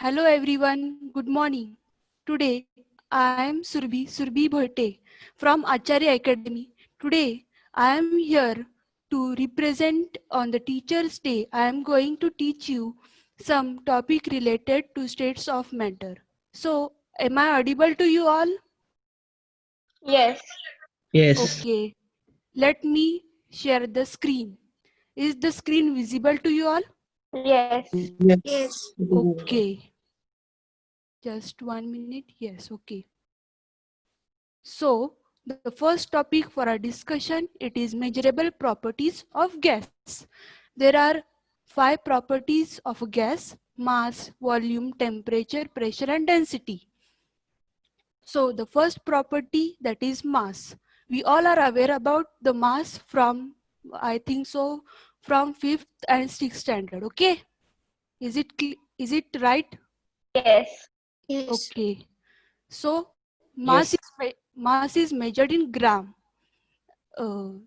Hello everyone, good morning. Today I am Surbhi Bhote from Acharya Academy. Today I am here to represent on the Teachers Day. I am going to teach you some topic related to states of matter. So, am I audible to you all? Yes, Yes. Okay, let me share the screen. Is the screen visible to you all? yes, Yes. Okay, just 1 minute. Yes, okay. So, the first topic for our discussion, it is measurable properties of gas. There are 5 properties of a gas: mass, volume, temperature, pressure and density. So, the first property, that is mass. We all are aware about the mass from, I think so, from 5th and 6th standard. Okay, is it right? yes, Okay. So Yes. mass is measured in gram.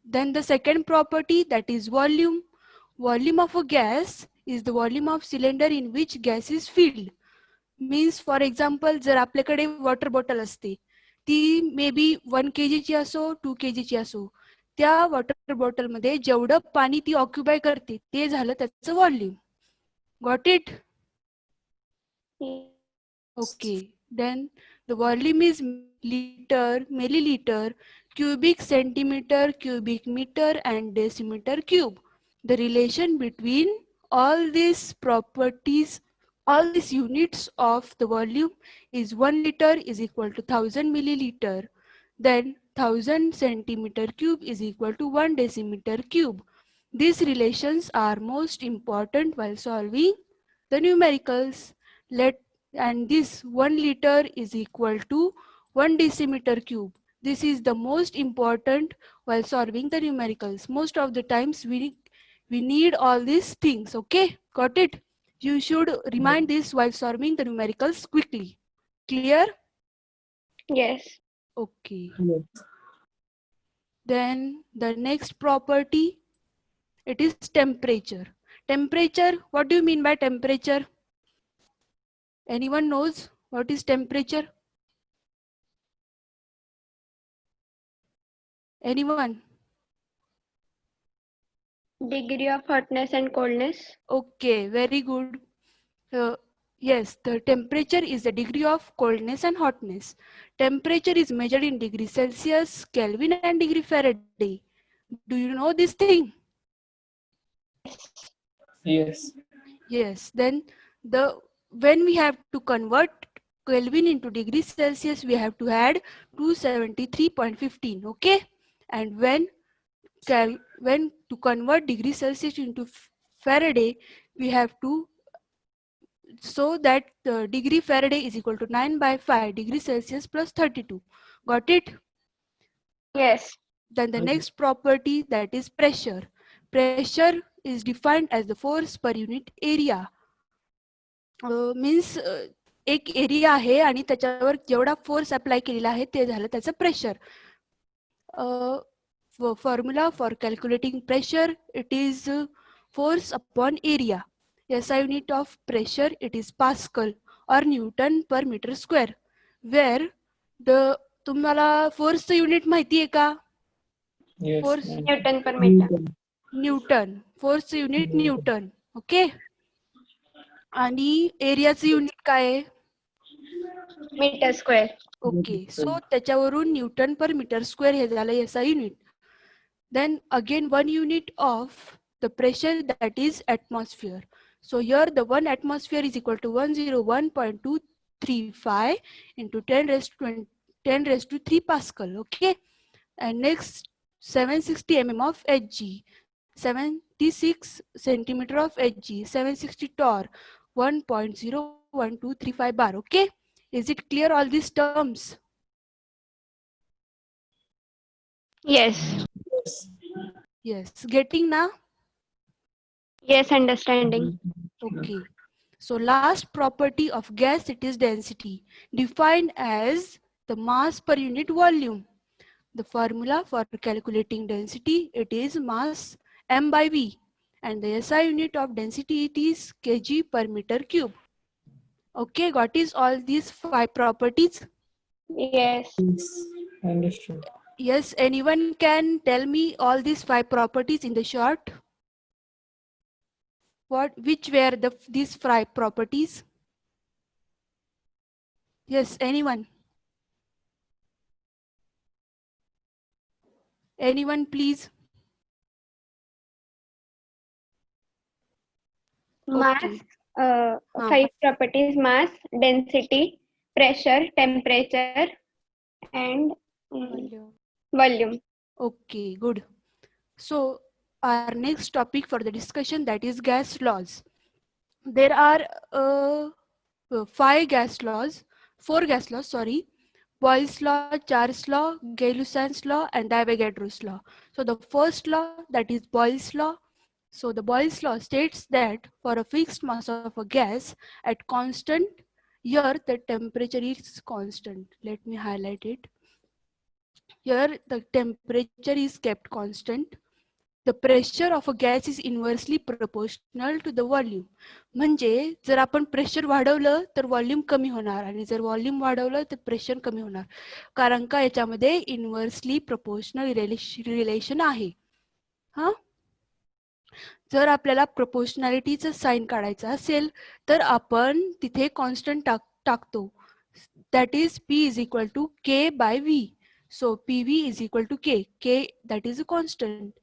Then the second property, that is volume. Volume of a gas is the volume of cylinder in which gas is filled. Means for example, जर आपल्याकडे water bottle असते, ती may be 1 kg ची असो 2 kg ची असो, त्या water बॉटलमध्ये जेवढं पाणी ती ऑक्युपाय करते ते झालं त्याचं volume. Got it? Okay, then the volume is liter, milliliter, cubic centimeter, cubic meter, and decimeter cube. The relation between all these properties, all these units of the volume is 1 liter is equal to 1000 milliliter. Then 1000 centimeter cube is equal to 1 decimeter cube. These relations are most important while solving the numericals. Let and this 1 liter is equal to 1 decimeter cube. This is the most important while solving the numericals. Most of the times we need all these things. Okay, got it? You should remind this while solving the numericals quickly. Clear? yes, Okay. Then the next property, it is temperature. Temperature, what do you mean by temperature? Anyone knows what is temperature? Anyone? degree of hotness and coldness. Okay, very good. Uh, yes, the temperature is the degree of coldness and hotness. Temperature is measured in degrees Celsius, Kelvin and degree Faraday. Do you know this thing? Yes, Yes. Yes, then the when we have to convert Kelvin into degrees Celsius, we have to add 273.15. Okay, and when to convert degrees Celsius into Faraday, we have to, so that the degree Faraday is equal to 9 by 5 degrees Celsius plus 32. Got it? yes, Then the next property, that is pressure. Pressure is defined as the force per unit area. Means एक area आहे आणि त्याच्यावर जेवढा force apply केलेला आहे ते झालं त्याचं pressure. Formula for calculating pressure, it is force upon area. SI unit of pressure, it is Pascal or Newton per meter square. Where the तुम्हाला फोर्सचं युनिट माहिती आहे का? Yes. Force Newton per meter. Newton. फोर्सचं unit Newton. Okay. आणि एरियाचं unit काय आहे? Meter square. Okay. सो त्याच्यावरून न्यूटन पर मीटर स्क्वेअर हे झालं SI unit. Then again 1 unit of the pressure, that is atmosphere. So here the 1 atmosphere is equal to 101.235 into 10 raised to 3 Pascal. Okay. And next 760 mm of Hg, 76 centimeter of Hg, 760 torr, 1.01235 bar. Okay. Is it clear all these terms? Yes, Yes. Getting now? yes, understanding. Okay. So last property of gas, it is density, defined as the mass per unit volume. The formula for calculating density, it is mass m by v, and the SI unit of density, it is kg per meter cube. Okay, got is all these 5 properties? Yes. Yes. Understood. Yes, anyone can tell me all these 5 properties in the short? Which were these 5 properties? Yes, anyone? Anyone, please? Mass, Okay. Huh. 5 properties: mass, density, pressure, temperature, and volume. Okay, good. So our next topic for the discussion, that is gas laws. There are 4 gas laws, sorry. Boyle's law, Charles law, Gay-Lussac's law, and Avogadro's law. So the first law, that is Boyle's law. So the Boyle's law states that for a fixed mass of a gas at constant, here the temperature is constant. Let me highlight it. Here the temperature is kept constant. The pressure of a gas is inversely proportional to the volume. म्हणजे जर आपण pressure वाढवलं तर volume कमी होणार आणि जर volume वाढवलं तर प्रेशर कमी होणार. कारण का याच्यामध्ये इन्व्हर्सली प्रोपोर्शनल रिलेशन आहे. हां, जर आपल्याला प्रोपोर्शनॅलिटीचं साइन काढायचं असेल तर आपण तिथे कॉन्स्टंट टाकतो. That is P is equal to K by V. So PV is equal to K. K, that is a constant.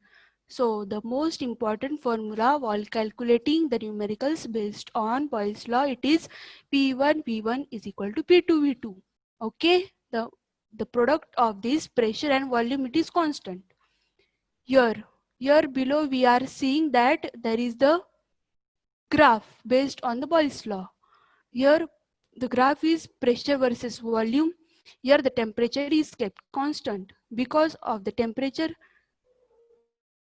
So the most important formula while calculating the numericals based on Boyle's law, it is P1 V1 is equal to P2 V2. Okay, the product of this pressure and volume, it is constant. Here below we are seeing that there is the graph based on the Boyle's law. Here the graph is pressure versus volume. Here the temperature is kept constant. Because of the temperature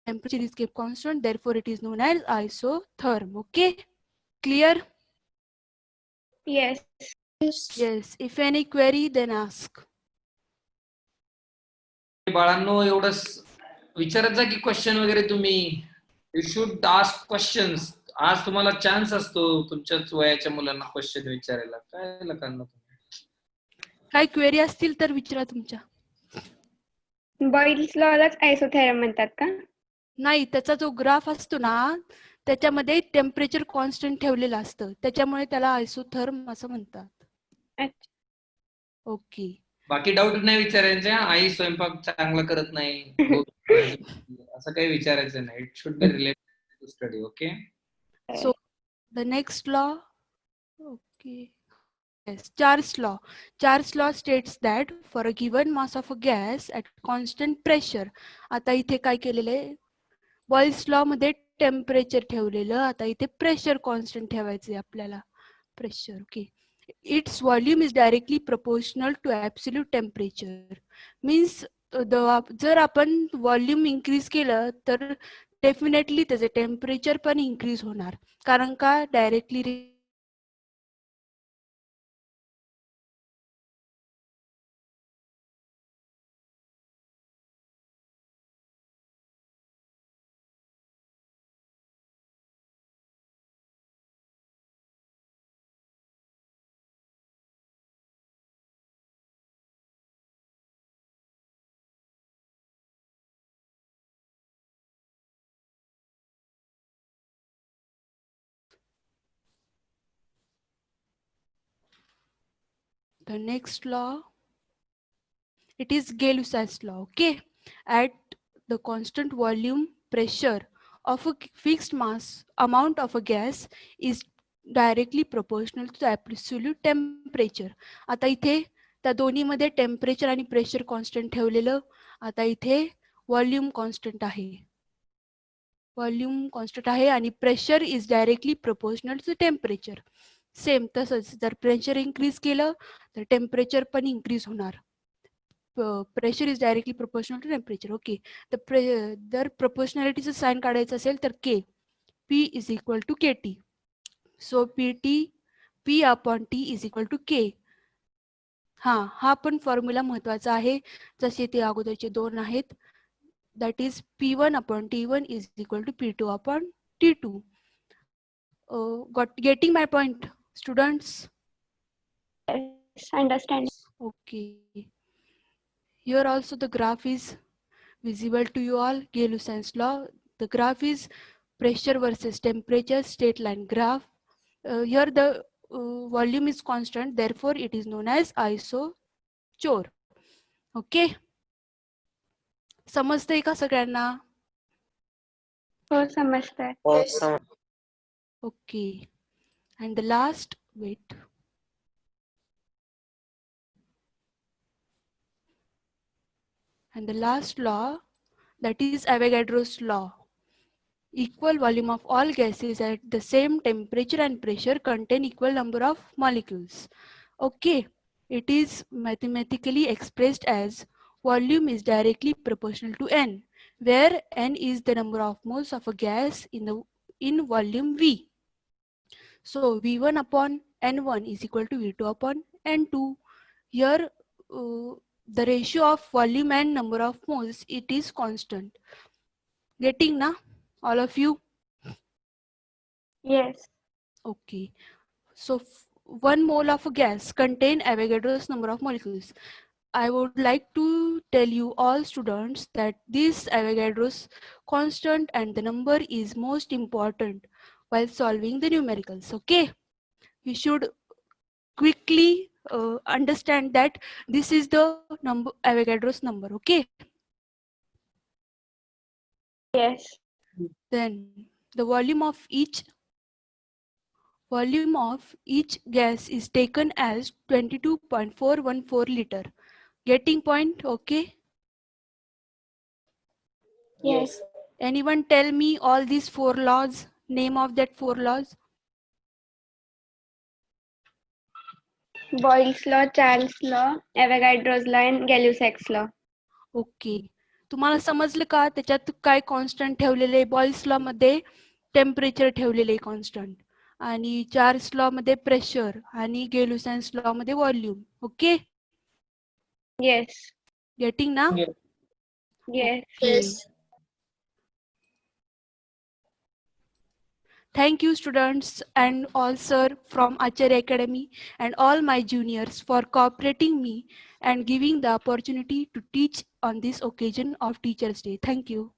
is kept constant, therefore it is known as isotherm. Okay, clear? Yes. Yes, if any query then ask. बाळांनो एवढंच विचारत जा की question वगैरे तुम्ही. You should ask questions. आज तुम्हाला chance असतो तुमच्याच वयाच्या मुलांना क्वेश्चन विचारायला. काय करणार तुम्ही? काय क्वेरी असतील तर विचारा तुमच्या. बॉइल्स लॉलाच आयसोथेरम म्हणतात का? नाही, त्याचा जो ग्राफ असतो ना त्याच्यामध्ये टेम्परेचर कॉन्स्टंट ठेवलेलं असतं, त्याच्यामुळे त्याला आयसोथर्म असं म्हणतात. अच्छा. ओके. बाकी डाऊट नाही विचारायचे. आई स्वयंपाक चांगला करत नाही असं काही विचारायचं नाही. It should be related to study. Okay. So the next law, okay, yes, Charles law. Charles law states that for a given mass of a gas at constant pressure, आता इथे काय केलेलं आहे, बॉइल्स लॉ मध्ये temperature ठेवलेलं, आता इथे pressure constant ठेवायचं आहे आपल्याला. Pressure, okay. Its volume is directly proportional to absolute temperature. Means जर आपण व्हॉल्यूम इन्क्रीज केलं तर डेफिनेटली त्याचे टेम्परेचर पण इन्क्रीज होणार. कारण का directly the next law, it is Gay-Lussac's law. Okay, at the constant volume pressure of a fixed mass amount of a gas is directly proportional to the absolute temperature. आता इथे त्या दोन्हीमध्ये temperature आणि pressure constant ठेवलेलं. आता इथे volume constant आहे. Volume constant आहे आणि pressure is directly proportional to temperature. Same तसंच जर प्रेशर इन्क्रीज केलं तर टेम्परेचर पण इन्क्रीज होणार. Pressure is directly proportional to temperature. Okay, जर प्रोपोर्शनॅलिटीचं साइन काढायचं असेल तर K, P is equal to KT. So P upon T is equal to K. हा पण फॉर्म्युला महत्वाचा आहे, जसे ते अगोदरचे दोन आहेत. That is P1 upon T1 is equal to P2 upon T2. Getting my point, students? understand. Okay. Here also the graph is visible to you all. Gay-Lussac's law. The graph is pressure versus temperature straight line graph. Here the volume is constant, therefore it is known as isochore. Okay. समजतंय का सगळ्यांना? हो समजतंय. Okay. And the last, wait. And the last law, that is Avogadro's law. Equal volume of all gases at the same temperature and pressure contain equal number of molecules. Okay. It is mathematically expressed as volume is directly proportional to n, where n is the number of moles of a gas in volume V. So V1 upon N1 is equal to V2 upon N2. Here the ratio of volume and number of moles, it is constant. Getting na? All of you? Yes. Okay. So 1 mole of a gas contain Avogadro's number of molecules. I would like to tell you all students that this Avogadro's constant and the number is most important while solving the numericals. Okay. You should quickly understand that this is the number Avogadro's number. Okay. Yes. Then the volume of each gas is taken as 22.414 liter. Getting point? Okay. Yes. Anyone tell me all these 4 laws? Name of that 4 laws? Boyle's law, Charles' law, Avogadro's law, and Gay-Lussac's law. Okay. तुम्हाला समजलं का त्याच्यात काय constant ठेवलेले आहे? Boyle's law मध्ये temperature ठेवलेले आहे कॉन्स्टंट आणि चार्ल्स लॉ मध्ये प्रेशर आणि Gay-Lussac's लॉ मध्ये व्हॉल्यूम. ओके. Yes. गेटिंग ना? Yes. Okay. Thank you students and all sir from Acharya Academy and all my juniors for cooperating me and giving the opportunity to teach on this occasion of Teachers Day. Thank you.